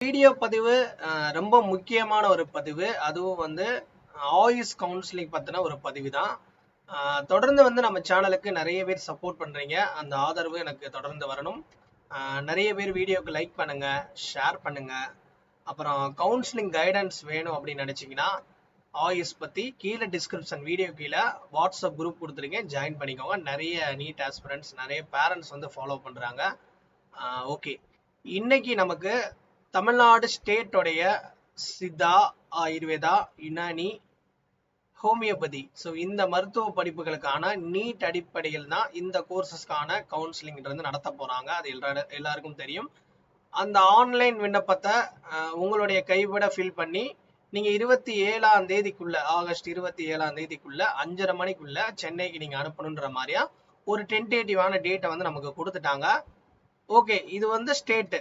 Video பதிவு ரொம்ப முக்கியமான ஒரு பதிவு. அதுவும் வந்து ஆயுஷ் கவுன்சிலிங் பத்தின ஒரு பதிவு தான். தொடர்ந்து வந்து நம்ம சேனலுக்கு நிறைய பேர் சப்போர்ட் பண்றீங்க. அந்த ஆதரவு எனக்கு தொடர்ந்து வரணும். நிறைய பேர் வீடியோக்கு லைக் பண்ணுங்க, ஷேர் பண்ணுங்க. அப்புறம் கவுன்சிலிங் கைடன்ஸ் வேணும் அப்படின்னு நினைச்சீங்கன்னா ஆயுஷ் பத்தி கீழே டிஸ்கிரிப்ஷன் வீடியோ கீழே வாட்ஸ்அப் குரூப் கொடுத்துருங்க, ஜாயின் பண்ணிக்கோங்க. நிறைய நீட் ஆஸ்பிரண்ட்ஸ், நிறைய பேரண்ட்ஸ் வந்து ஃபாலோ பண்றாங்க. ஓகே, இன்னைக்கு நமக்கு தமிழ்நாடு ஸ்டேட்டோடைய சித்தா, ஆயுர்வேதா, யுனானி, ஹோமியோபதி, ஸோ இந்த மருத்துவ படிப்புகளுக்கான நீட் அடிப்படையில் தான் இந்த கோர்சஸ்க்கான கவுன்சிலிங்ன்றது நடத்த போறாங்க. அது எல்லாருக்கும் தெரியும். அந்த ஆன்லைன் விண்ணப்பத்தை உங்களுடைய கைவிட ஃபில் பண்ணி நீங்க 27ஆம் தேதிக்குள்ள, ஆகஸ்ட் 27ஆம் தேதிக்குள்ள 5:30 மணிக்குள்ள சென்னைக்கு நீங்க அனுப்பணுன்ற மாதிரியா ஒரு டென்டேட்டிவான டேட்டை வந்து நமக்கு கொடுத்துட்டாங்க. ஓகே, இது வந்து ஸ்டேட்டு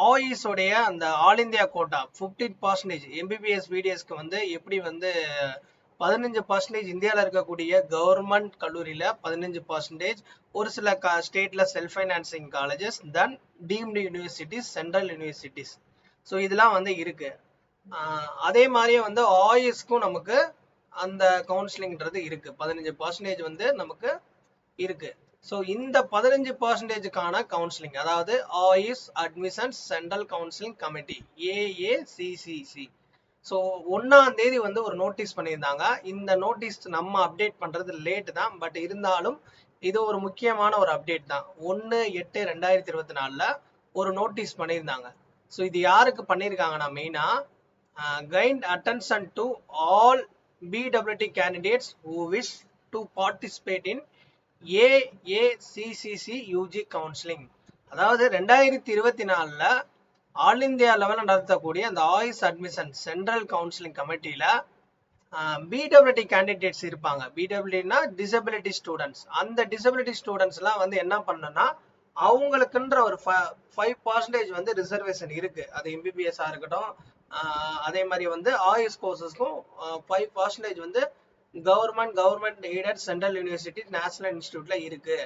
ஆயுஷோடைய அந்த ஆல் இந்தியா கோட்டா 15% எம்பிபிஎஸ் பிடிஎஸ்க்கு வந்து எப்படி வந்து 15% இந்தியாவில் இருக்கக்கூடிய கவர்மெண்ட் கல்லூரியில 15%, ஒரு சில ஸ்டேட்ல self financing colleges, then deemed universities, central universities, so இதெல்லாம் வந்து இருக்கு. அதே மாதிரியே வந்து ஆயுஷ்க்கும் நமக்கு அந்த கவுன்சிலிங்ன்றது இருக்கு. 15% வந்து நமக்கு இருக்கு. ஸோ இந்த 15%க்கான கவுன்சிலிங், அதாவது AYUSH admissions central counselling committee, AACCC. So 1ஆம் தேதி வந்து ஒரு நோட்டீஸ் பண்ணியிருந்தாங்க. இந்த நோட்டீஸ் நம்ம அப்டேட் பண்றது லேட் தான், பட் இருந்தாலும் இது ஒரு முக்கியமான ஒரு அப்டேட் தான். 1/8/2024 ஒரு நோட்டீஸ் பண்ணியிருந்தாங்க. ஸோ இது யாருக்கு பண்ணியிருக்காங்கன்னா மெயினா kind attention to all BWT candidates who wish to participate in AACCC UG counselling. அதாவது 2024 ஆல் இந்தியா லெவலில் நடத்தக்கூடிய அந்த ஆயுஷ் அட்மிஷன் சென்ட்ரல் கவுன்சிலிங் கமிட்டியில BWT கேண்டிடேட்ஸ் இருப்பாங்க. BWTனா டிசபிலிட்டி ஸ்டூடெண்ட்ஸ். அந்த டிசபிலிட்டி ஸ்டூடெண்ட்ஸ் எல்லாம் வந்து என்ன பண்ணணும்னா அவங்களுக்குன்ற ஒரு 5% வந்து ரிசர்வேஷன் இருக்கு. அது MBBS இருக்கட்டும், அதே மாதிரி வந்து ஆயுஷ் கோர்சஸ்க்கும் 5% வந்து government aided central university, national இன்ஸ்டிடியூட்ல இருக்கு.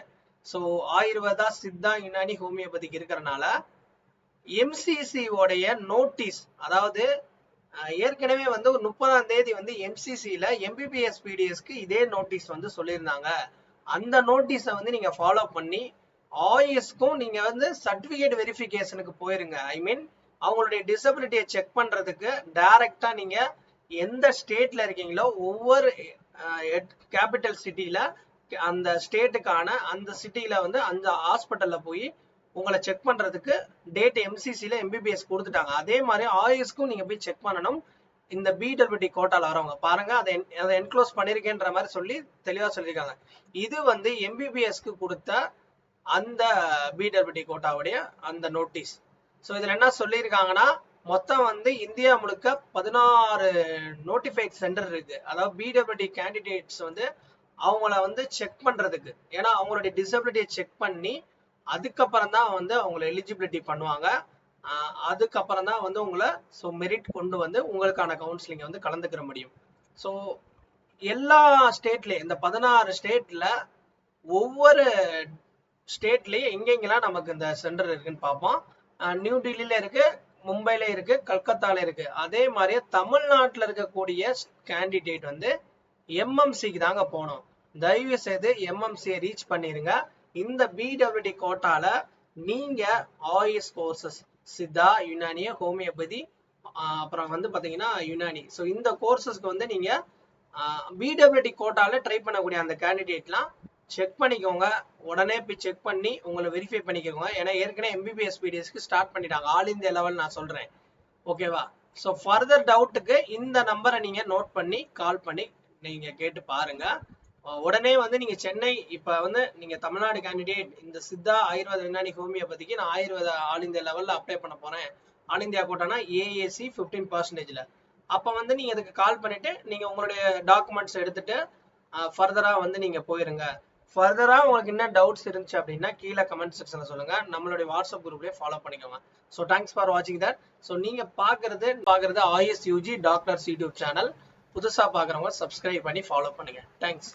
ஸோ ஆயுர்வேதா, சித்தா, யுனானி, ஹோமியோபதிக்கு இருக்கிறனால MCC உடைய நோட்டீஸ், அதாவது ஏற்கனவே வந்து ஒரு 30ஆம் தேதி வந்து MCCல MBBS PDSக்கு இதே நோட்டீஸ் வந்து சொல்லியிருந்தாங்க. அந்த நோட்டீஸை வந்து நீங்க ஃபாலோ பண்ணி ஆயுஷ்க்கும் நீங்க வந்து சர்டிபிகேட் வெரிஃபிகேஷனுக்கு போயிருங்க. ஐ மீன் அவங்களுடைய டிசபிலிட்டியை செக் பண்றதுக்கு டைரக்டா நீங்க எந்த ஸ்டேட்ல இருக்கீங்களோ ஒவ்வொரு கேபிட்டல் சிட்டில அந்த ஸ்டேட்டுக்கான அந்த சிட்டில வந்து அந்த ஹாஸ்பிட்டல்ல போய் உங்களை செக் பண்றதுக்கு டேட் MCCல MBBS கொடுத்துட்டாங்க. அதே மாதிரி ஆயுஷ்க்கும் நீங்க போய் செக் பண்ணணும். இந்த BWT கோட்டால வரவங்க பாருங்க, அதை என்க்ளோஸ் பண்ணிருக்கேன்ற மாதிரி சொல்லி தெளிவா சொல்லியிருக்காங்க. இது வந்து MBBSக்கு கொடுத்த அந்த BWT கோட்டாவுடைய அந்த நோட்டீஸ். ஸோ இதுல என்ன சொல்லியிருக்காங்கன்னா மொத்தம் வந்து இந்தியா முழுக்க 16 நோட்டிஃபைட் சென்டர் இருக்கு. அதாவது BWT கேண்டிடேட்ஸ் வந்து அவங்கள வந்து செக் பண்றதுக்கு, ஏன்னா அவங்களுடைய டிசபிலிட்டியை செக் பண்ணி அதுக்கப்புறம் தான் வந்து அவங்களை எலிஜிபிலிட்டி பண்ணுவாங்க. அதுக்கப்புறம் தான் வந்து உங்களை ஸோ மெரிட் கொண்டு வந்து உங்களுக்கான கவுன்சிலிங் வந்து கலந்துக்கிற முடியும். ஸோ எல்லா ஸ்டேட்லயும், இந்த 16 ஸ்டேட்ல ஒவ்வொரு ஸ்டேட்லயும் எங்கெங்கெல்லாம் நமக்கு இந்த சென்டர் இருக்குன்னு பார்ப்போம். நியூ டெல்லியில இருக்கு, மும்பைல இருக்கு, கல்கத்தால இருக்கு. அதே மாதிரியே தமிழ்நாட்டில் இருக்கக்கூடிய கேண்டிடேட் வந்து MMCக்கு தாங்க போகணும். தயவு செய்து MMCயை ரீச் பண்ணிருங்க. இந்த BWT கோட்டால நீங்க ஆயுஷ் கோர்சஸ், சித்தா, யுனானி, ஹோமியோபதி, அப்புறம் வந்து பாத்தீங்கன்னா யுனானி, ஸோ இந்த கோர்சஸ்க்கு வந்து நீங்க BWT கோட்டால ட்ரை பண்ணக்கூடிய அந்த கேண்டிடேட்லாம் செக் பண்ணிக்கோங்க. உடனே போய் செக் பண்ணி உங்களை வெரிஃபை பண்ணிக்கோங்க. ஏன்னா ஏற்கனவே MBBS PDSக்கு ஸ்டார்ட் பண்ணிட்டாங்க ஆல் இந்தியா லெவல், நான் சொல்றேன். ஓகேவா? ஸோ ஃபர்தர் டவுட்டுக்கு இந்த நம்பரை நீங்க நோட் பண்ணி கால் பண்ணி நீங்க கேட்டு பாருங்க. உடனே வந்து நீங்க சென்னை, இப்ப வந்து நீங்க தமிழ்நாடு கேண்டிடேட் இந்த சித்தா, ஆயுர்வேத, யுனானி, ஹோமியோபதிக்கு நான் ஆயுர்வேத ஆல் இந்தியா லெவல்ல அப்ளை பண்ண போறேன், ஆல் இந்தியா கோட்டானா AAC 15%ல, அப்ப வந்து நீங்க இதுக்கு கால் பண்ணிட்டு நீங்க உங்களுடைய டாக்குமெண்ட்ஸ் எடுத்துட்டு ஃபர்தரா வந்து நீங்க போயிருங்க. ஃபர்தரா உங்களுக்கு என்ன டவுட்ஸ் இருந்துச்சு அப்படின்னா கீழே கமெண்ட் செக்ஷன்ல சொல்லுங்க. நம்மளுடைய வாட்ஸ்அப் குரூப்லயே ஃபாலோ பண்ணிக்கோங்க. ஸோ தேங்க்ஸ் ஃபார் வாட்சிங் தட். ஸோ நீங்க பாக்குறது AYUSH UG doctors YouTube channel. புதுசா பாக்குறவங்க சப்ஸ்கிரைப் பண்ணி ஃபாலோ பண்ணுங்க. தேங்க்ஸ்.